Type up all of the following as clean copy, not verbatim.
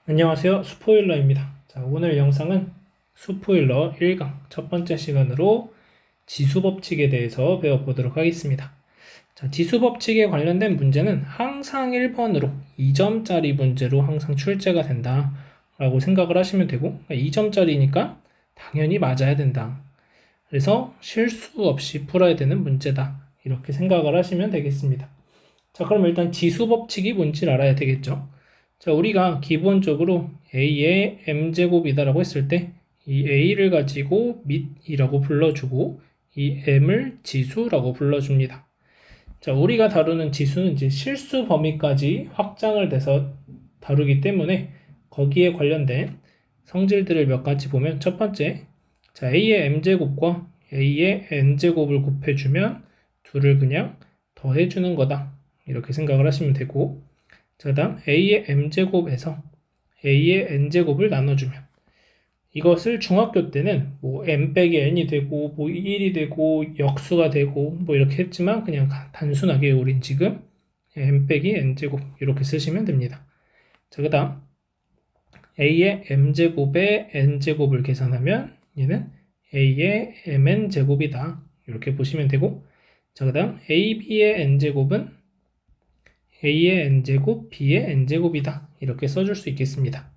안녕하세요. 스포일러입니다. 자, 오늘 영상은 스포일러 1강 첫 번째 시간으로 지수법칙에 대해서 배워보도록 하겠습니다. 자, 지수법칙에 관련된 문제는 항상 1번으로 2점짜리 문제로 항상 출제가 된다 라고 생각을 하시면 되고, 2점짜리니까 당연히 맞아야 된다. 그래서 실수 없이 풀어야 되는 문제다, 이렇게 생각을 하시면 되겠습니다. 자, 그럼 일단 지수법칙이 뭔지를 알아야 되겠죠. 자, 우리가 기본적으로 a의 m제곱이다라고 했을 때 이 a를 가지고 밑이라고 불러주고 이 m을 지수라고 불러줍니다. 자, 우리가 다루는 지수는 이제 실수 범위까지 확장을 돼서 다루기 때문에 거기에 관련된 성질들을 몇 가지 보면, 첫 번째, 자, a의 m제곱과 a의 n제곱을 곱해주면 둘을 그냥 더해주는 거다, 이렇게 생각을 하시면 되고, 자, 다음 a의 m제곱에서 a의 n제곱을 나눠주면 이것을 중학교 때는 뭐 m 빼기 n이 되고 뭐 1이 되고 역수가 되고 뭐 이렇게 했지만, 그냥 단순하게 우린 지금 m 빼기 n제곱 이렇게 쓰시면 됩니다. 자, 그 다음 a의 m제곱에 n제곱을 계산하면 얘는 a의 mn제곱이다, 이렇게 보시면 되고, 자, 그 다음 ab의 n제곱은 a의 n제곱, b의 n제곱이다, 이렇게 써줄 수 있겠습니다.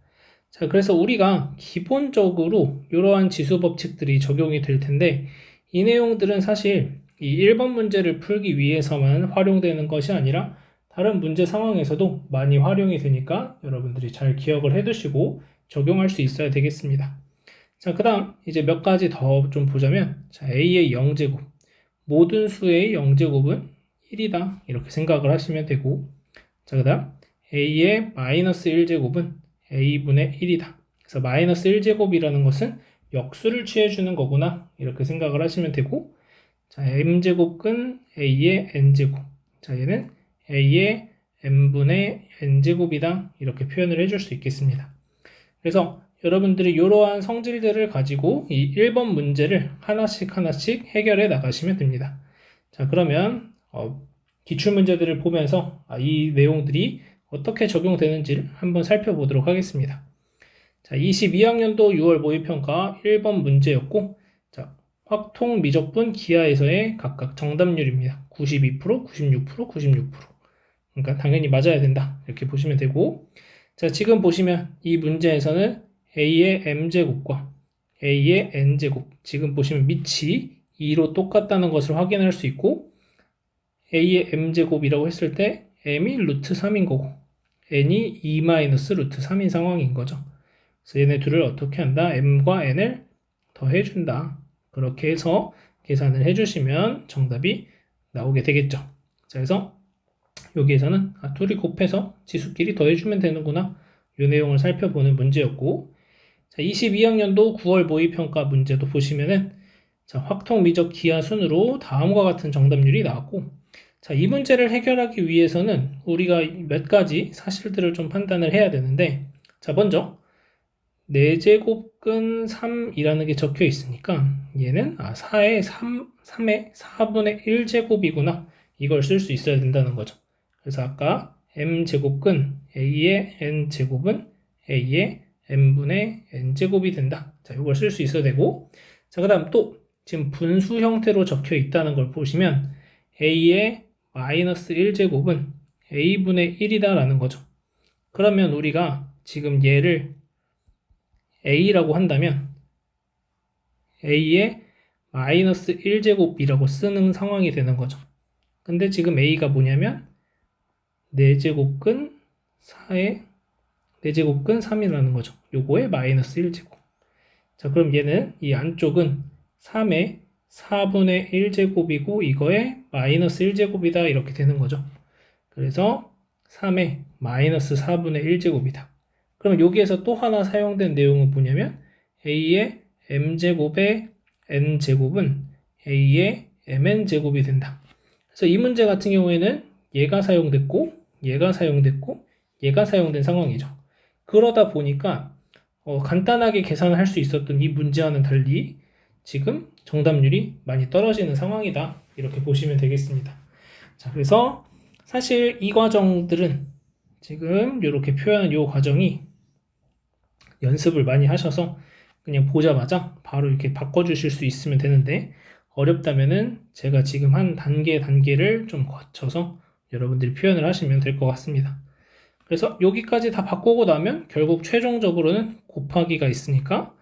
자, 그래서 우리가 기본적으로 이러한 지수 법칙들이 적용이 될 텐데, 이 내용들은 사실 이 1번 문제를 풀기 위해서만 활용되는 것이 아니라 다른 문제 상황에서도 많이 활용이 되니까 여러분들이 잘 기억을 해두시고 적용할 수 있어야 되겠습니다. 자, 그 다음 이제 몇 가지 더 좀 보자면, 자, a의 0제곱, 모든 수의 0제곱은 1이다, 이렇게 생각을 하시면 되고, 자, 그 다음 a의 마이너스 1제곱은 a분의 1이다. 그래서 마이너스 1제곱이라는 것은 역수를 취해주는 거구나, 이렇게 생각을 하시면 되고, 자, m제곱은 a의 n제곱, 자, 얘는 a의 n분의 n제곱이다, 이렇게 표현을 해줄 수 있겠습니다. 그래서 여러분들이 이러한 성질들을 가지고 이 1번 문제를 하나씩 해결해 나가시면 됩니다. 자, 그러면 기출문제들을 보면서 이 내용들이 어떻게 적용되는지를 한번 살펴보도록 하겠습니다. 자, 22학년도 6월 모의평가 1번 문제였고, 자, 확통 미적분 기하에서의 각각 정답률입니다. 92%, 96%, 96%. 그러니까 당연히 맞아야 된다, 이렇게 보시면 되고, 자, 지금 보시면 이 문제에서는 a의 m제곱과 a의 n제곱, 지금 보시면 밑이 2로 똑같다는 것을 확인할 수 있고, a의 m제곱이라고 했을 때 m이 루트 3인 거고 n이 2 마이너스 루트 3인 상황인 거죠. 그래서 얘네 둘을 어떻게 한다? m과 n을 더해준다. 그렇게 해서 계산을 해주시면 정답이 나오게 되겠죠. 자, 그래서 여기에서는 둘이 곱해서 지수끼리 더해주면 되는구나, 이 내용을 살펴보는 문제였고, 자, 22학년도 9월 모의평가 문제도 보시면은, 자, 확통 미적 기하 순으로 다음과 같은 정답률이 나왔고, 자, 이 문제를 해결하기 위해서는 우리가 몇 가지 사실들을 좀 판단을 해야 되는데, 자, 먼저 4제곱근 3이라는 게 적혀 있으니까 얘는 4의 3의 4분의 1제곱이구나, 이걸 쓸 수 있어야 된다는 거죠. 그래서 아까 m제곱근 a의 n제곱은 a의 n분의 n제곱이 된다. 자, 이걸 쓸 수 있어야 되고, 자, 그 다음 또 지금 분수 형태로 적혀 있다는 걸 보시면 a의 마이너스 1제곱은 a분의 1이다 라는 거죠. 그러면 우리가 지금 얘를 a라고 한다면 a의 마이너스 1제곱이라고 쓰는 상황이 되는 거죠. 근데 지금 a가 뭐냐면 4제곱근 4의 4제곱근 3이라는 거죠. 요거의 마이너스 1제곱. 자, 그럼 얘는 이 안쪽은 3의 4분의 1제곱이고 이거의 마이너스 1제곱이다, 이렇게 되는 거죠. 그래서 3의 마이너스 4분의 1제곱이다. 그럼 여기에서 또 하나 사용된 내용은 뭐냐면 a의 m제곱의 n제곱은 a의 mn제곱이 된다. 그래서 이 문제 같은 경우에는 얘가 사용됐고 얘가 사용됐고 얘가 사용된 상황이죠. 그러다 보니까 간단하게 계산을 할 수 있었던 이 문제와는 달리 지금 정답률이 많이 떨어지는 상황이다, 이렇게 보시면 되겠습니다. 자, 그래서 사실 이 과정들은 지금 이렇게 표현한 이 과정이 연습을 많이 하셔서 그냥 보자마자 바로 이렇게 바꿔주실 수 있으면 되는데, 어렵다면은 제가 지금 한 단계를 좀 거쳐서 여러분들이 표현을 하시면 될 것 같습니다. 그래서 여기까지 다 바꾸고 나면 결국 최종적으로는 곱하기가 있으니까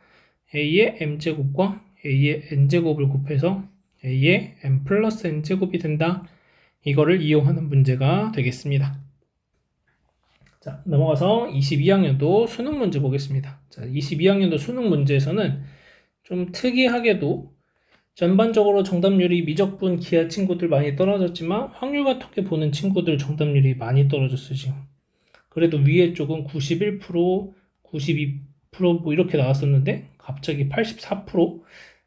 a의 m제곱과 a의 n제곱을 곱해서 a의 m 플러스 n제곱이 된다. 이거를 이용하는 문제가 되겠습니다. 자, 넘어가서 22학년도 수능 문제 보겠습니다. 자, 22학년도 수능 문제에서는 좀 특이하게도 전반적으로 정답률이 미적분 기하 친구들 많이 떨어졌지만 확률 같은 게 보는 친구들 정답률이 많이 떨어졌어요, 지금. 그래도 위에 쪽은 91%, 92%뭐 이렇게 나왔었는데 갑자기 84%?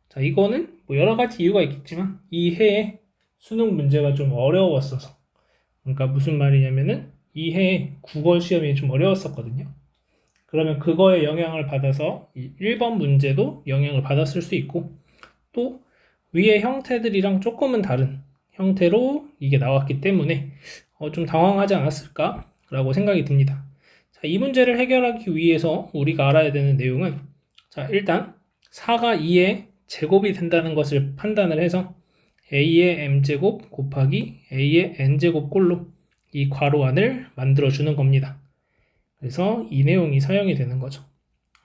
자, 이거는 뭐 여러 가지 이유가 있겠지만 이 해에 수능 문제가 좀 어려웠어서. 그러니까 무슨 말이냐면은 이 해에 국어 시험이 좀 어려웠었거든요. 그러면 그거에 영향을 받아서 이 1번 문제도 영향을 받았을 수 있고, 또 위의 형태들이랑 조금은 다른 형태로 이게 나왔기 때문에 좀 당황하지 않았을까 라고 생각이 듭니다. 자, 이 문제를 해결하기 위해서 우리가 알아야 되는 내용은, 자, 일단 4가 2의 제곱이 된다는 것을 판단을 해서 a의 m제곱 곱하기 a의 n제곱 꼴로 이 괄호 안을 만들어주는 겁니다. 그래서 이 내용이 사용이 되는 거죠.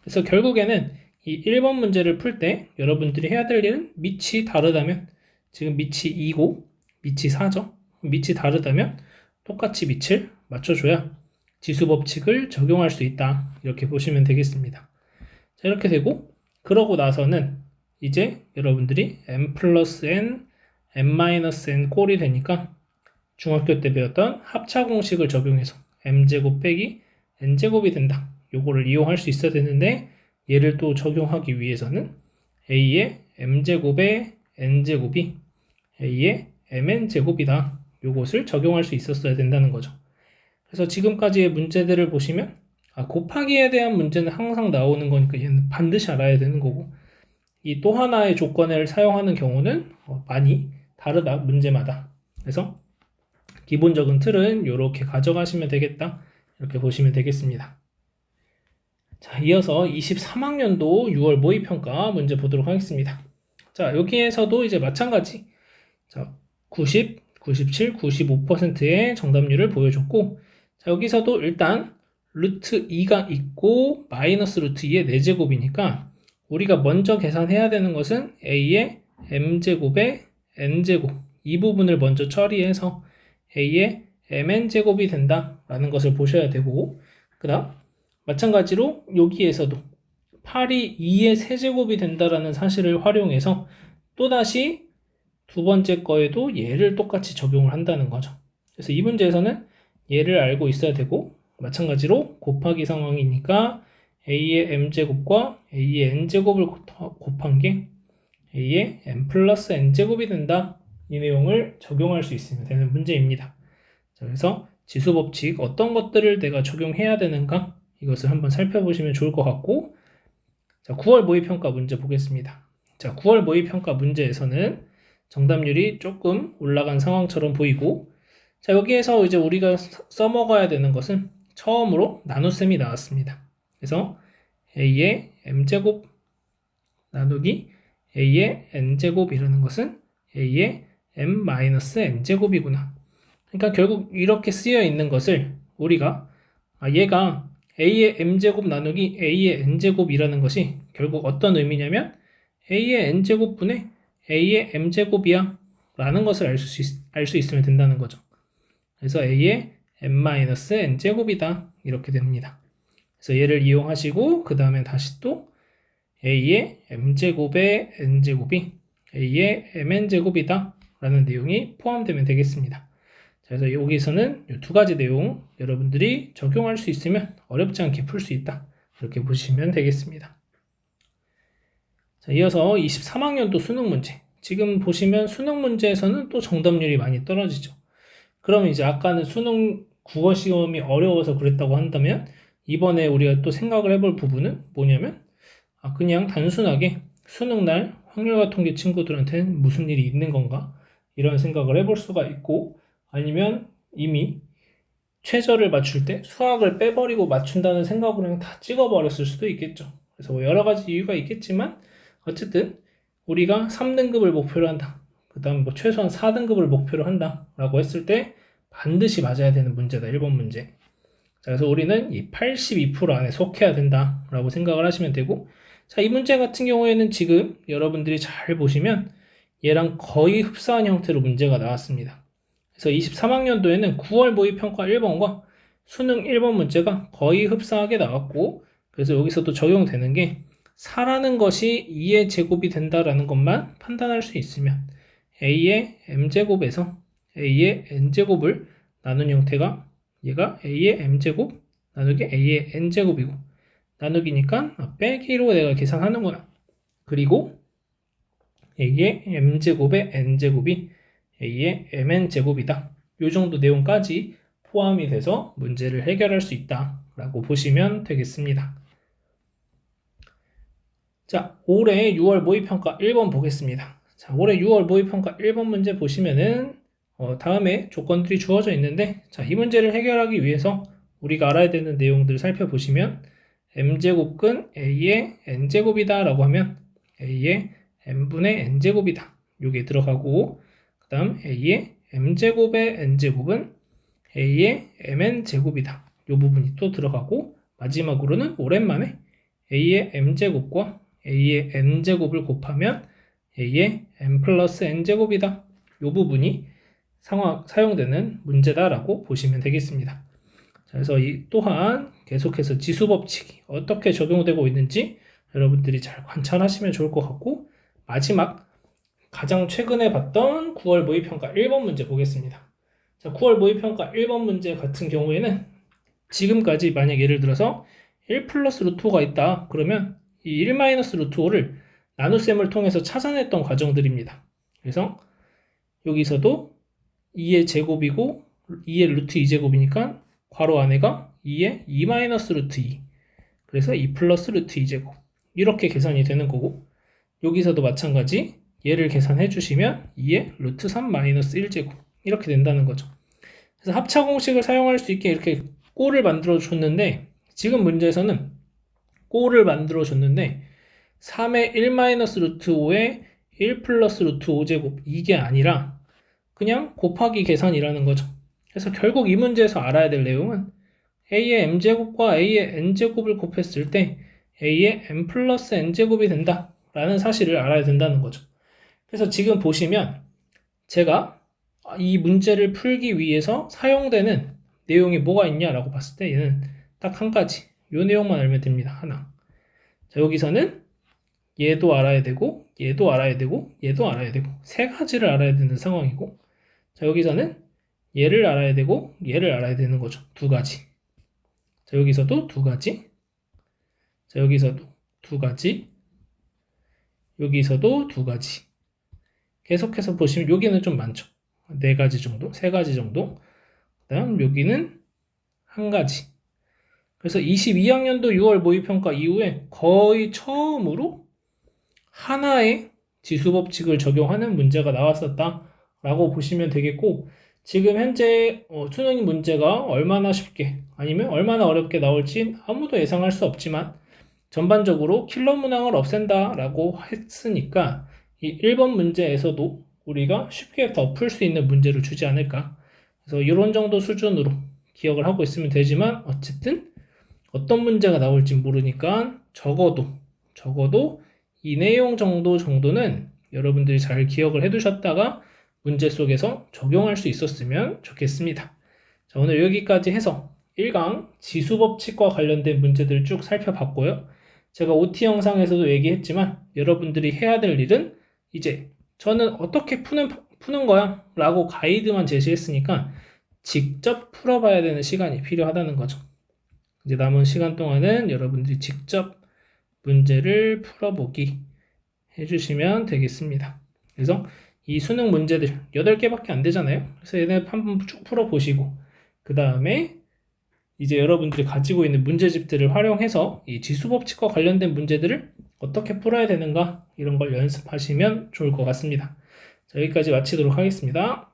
그래서 결국에는 이 1번 문제를 풀 때 여러분들이 해야 될 일은 밑이 다르다면, 지금 밑이 2고 밑이 4죠. 밑이 다르다면 똑같이 밑을 맞춰줘야 지수 법칙을 적용할 수 있다. 이렇게 보시면 되겠습니다. 자, 이렇게 되고, 그러고 나서는 이제 여러분들이 m 플러스 n, m 마이너스 n 꼴이 되니까 중학교 때 배웠던 합차 공식을 적용해서 m제곱 빼기 n제곱이 된다. 요거를 이용할 수 있어야 되는데, 얘를 또 적용하기 위해서는 a의 m제곱의 n제곱이 a의 mn제곱이다. 요것을 적용할 수 있었어야 된다는 거죠. 그래서 지금까지의 문제들을 보시면 곱하기에 대한 문제는 항상 나오는 거니까 얘는 반드시 알아야 되는 거고, 이 또 하나의 조건을 사용하는 경우는 많이 다르다, 문제마다. 그래서 기본적인 틀은 이렇게 가져가시면 되겠다, 이렇게 보시면 되겠습니다. 자, 이어서 23학년도 6월 모의평가 문제 보도록 하겠습니다. 자, 여기에서도 이제 마찬가지, 자, 90, 97, 95%의 정답률을 보여줬고, 자, 여기서도 일단 루트 2가 있고 마이너스 루트 2의 4제곱이니까 우리가 먼저 계산해야 되는 것은 a의 m제곱의 n제곱, 이 부분을 먼저 처리해서 a의 mn제곱이 된다라는 것을 보셔야 되고, 그 다음 마찬가지로 여기에서도 8이 2의 세제곱이 된다라는 사실을 활용해서 또다시 두 번째 거에도 얘를 똑같이 적용을 한다는 거죠. 그래서 이 문제에서는 얘를 알고 있어야 되고, 마찬가지로 곱하기 상황이니까 a의 m제곱과 a의 n제곱을 곱한 게 a의 m 플러스 n제곱이 된다. 이 내용을 적용할 수 있으면 되는 문제입니다. 자, 그래서 지수법칙 어떤 것들을 내가 적용해야 되는가, 이것을 한번 살펴보시면 좋을 것 같고, 자, 9월 모의평가 문제 보겠습니다. 자, 9월 모의평가 문제에서는 정답률이 조금 올라간 상황처럼 보이고, 자, 여기에서 이제 우리가 써먹어야 되는 것은 처음으로 나눗셈이 나왔습니다. 그래서 a의 m제곱 나누기 a의 n제곱이라는 것은 a의 m-n제곱이구나. 그러니까 결국 이렇게 쓰여 있는 것을 우리가 얘가 a의 m제곱 나누기 a의 n제곱이라는 것이 결국 어떤 의미냐면 a의 n제곱분의 a의 m제곱이야 라는 것을 알 수 있으면 된다는 거죠. 그래서 a의 m-n제곱이다, 이렇게 됩니다. 그래서 얘를 이용하시고 그 다음에 다시 또 a의 m제곱의 n제곱이 a의 mn제곱이다 라는 내용이 포함되면 되겠습니다. 그래서 여기서는 이 두 가지 내용 여러분들이 적용할 수 있으면 어렵지 않게 풀 수 있다, 이렇게 보시면 되겠습니다. 자, 이어서 23학년도 수능 문제. 지금 보시면 수능 문제에서는 또 정답률이 많이 떨어지죠. 그러면 이제 아까는 수능 국어 시험이 어려워서 그랬다고 한다면 이번에 우리가 또 생각을 해볼 부분은 뭐냐면 그냥 단순하게 수능날 확률과 통계 친구들한테는 무슨 일이 있는 건가, 이런 생각을 해볼 수가 있고, 아니면 이미 최저를 맞출 때 수학을 빼버리고 맞춘다는 생각으로 그냥 다 찍어버렸을 수도 있겠죠. 그래서 뭐 여러 가지 이유가 있겠지만 어쨌든 우리가 3등급을 목표로 한다. 그 다음 뭐 최소한 4등급을 목표로 한다. 라고 했을 때 반드시 맞아야 되는 문제다. 1번 문제. 자, 그래서 우리는 이 82% 안에 속해야 된다. 라고 생각을 하시면 되고, 자, 이 문제 같은 경우에는 지금 여러분들이 잘 보시면 얘랑 거의 흡사한 형태로 문제가 나왔습니다. 그래서 23학년도에는 9월 모의평가 1번과 수능 1번 문제가 거의 흡사하게 나왔고, 그래서 여기서도 적용되는 게 4라는 것이 2의 제곱이 된다라는 것만 판단할 수 있으면 a의 m제곱에서 a의 n제곱을 나눈 형태가 얘가 a의 m제곱 나누기 a의 n제곱이고 나누기니까 빼기로 내가 계산하는구나. 그리고 a의 m제곱의 n제곱이 a의 mn제곱이다. 이 정도 내용까지 포함이 돼서 문제를 해결할 수 있다 라고 보시면 되겠습니다. 자, 올해 6월 모의평가 1번 보겠습니다. 자, 올해 6월 모의평가 1번 문제 보시면은 다음에 조건들이 주어져 있는데, 자, 이 문제를 해결하기 위해서 우리가 알아야 되는 내용들을 살펴보시면 m제곱근 a의 n제곱이다 라고 하면 a의 n분의 n제곱이다. 요게 들어가고, 그 다음 a의 m제곱의 n제곱은 a의 mn제곱이다. 요 부분이 또 들어가고, 마지막으로는 오랜만에 a의 m제곱과 a의 n제곱을 곱하면 a의 n 플러스 n제곱이다. 요 부분이 사용되는 문제다라고 보시면 되겠습니다. 자, 그래서 또한 계속해서 지수법칙이 어떻게 적용되고 있는지 여러분들이 잘 관찰하시면 좋을 것 같고, 마지막 가장 최근에 봤던 9월 모의평가 1번 문제 보겠습니다. 자, 9월 모의평가 1번 문제 같은 경우에는 지금까지 만약 예를 들어서 1 플러스 루트 5가 있다. 그러면 이 1 마이너스 루트 5를 나눗셈을 통해서 찾아냈던 과정들입니다. 그래서 여기서도 2의 제곱이고 2의 루트 2제곱이니까 괄호 안에가 2의 2 마이너스 루트 2. 그래서 2 플러스 루트 2제곱. 이렇게 계산이 되는 거고, 여기서도 마찬가지 얘를 계산해 주시면 2의 루트 3 마이너스 1제곱. 이렇게 된다는 거죠. 그래서 합차 공식을 사용할 수 있게 이렇게 꼴을 만들어 줬는데, 지금 문제에서는 꼴을 만들어 줬는데 3의 1 마이너스 루트 5의 1 플러스 루트 5제곱 이게 아니라 그냥 곱하기 계산이라는 거죠. 그래서 결국 이 문제에서 알아야 될 내용은 a의 m제곱과 a의 n제곱을 곱했을 때 a의 n 플러스 n제곱이 된다 라는 사실을 알아야 된다는 거죠. 그래서 지금 보시면 제가 이 문제를 풀기 위해서 사용되는 내용이 뭐가 있냐라고 봤을 때 얘는 딱 한 가지, 이 내용만 알면 됩니다. 하나. 자, 여기서는 얘도 알아야 되고 얘도 알아야 되고 얘도 알아야 되고 세 가지를 알아야 되는 상황이고, 자, 여기서는 얘를 알아야 되고 얘를 알아야 되는 거죠. 두 가지. 자, 여기서도 두 가지. 자, 여기서도 두 가지. 여기서도 두 가지. 계속해서 보시면 여기는 좀 많죠. 네 가지 정도, 세 가지 정도. 그 다음 여기는 한 가지. 그래서 22학년도 6월 모의평가 이후에 거의 처음으로 하나의 지수법칙을 적용하는 문제가 나왔었다라고 보시면 되겠고, 지금 현재 수능 문제가 얼마나 쉽게 아니면 얼마나 어렵게 나올지 아무도 예상할 수 없지만 전반적으로 킬러 문항을 없앤다라고 했으니까 이 1번 문제에서도 우리가 쉽게 더 풀 수 있는 문제를 주지 않을까. 그래서 이런 정도 수준으로 기억을 하고 있으면 되지만 어쨌든 어떤 문제가 나올지 모르니까 적어도 이 내용 정도는 여러분들이 잘 기억을 해두셨다가 문제 속에서 적용할 수 있었으면 좋겠습니다. 자, 오늘 여기까지 해서 1강 지수법칙과 관련된 문제들을 쭉 살펴봤고요. 제가 OT 영상에서도 얘기했지만 여러분들이 해야 될 일은 이제 저는 어떻게 푸는 거야 라고 가이드만 제시했으니까 직접 풀어봐야 되는 시간이 필요하다는 거죠. 이제 남은 시간 동안은 여러분들이 직접 문제를 풀어보기 해주시면 되겠습니다. 그래서 이 수능 문제들 8개밖에 안 되잖아요. 그래서 얘네 한번 쭉 풀어보시고 그 다음에 이제 여러분들이 가지고 있는 문제집들을 활용해서 이 지수법칙과 관련된 문제들을 어떻게 풀어야 되는가 이런 걸 연습하시면 좋을 것 같습니다. 자, 여기까지 마치도록 하겠습니다.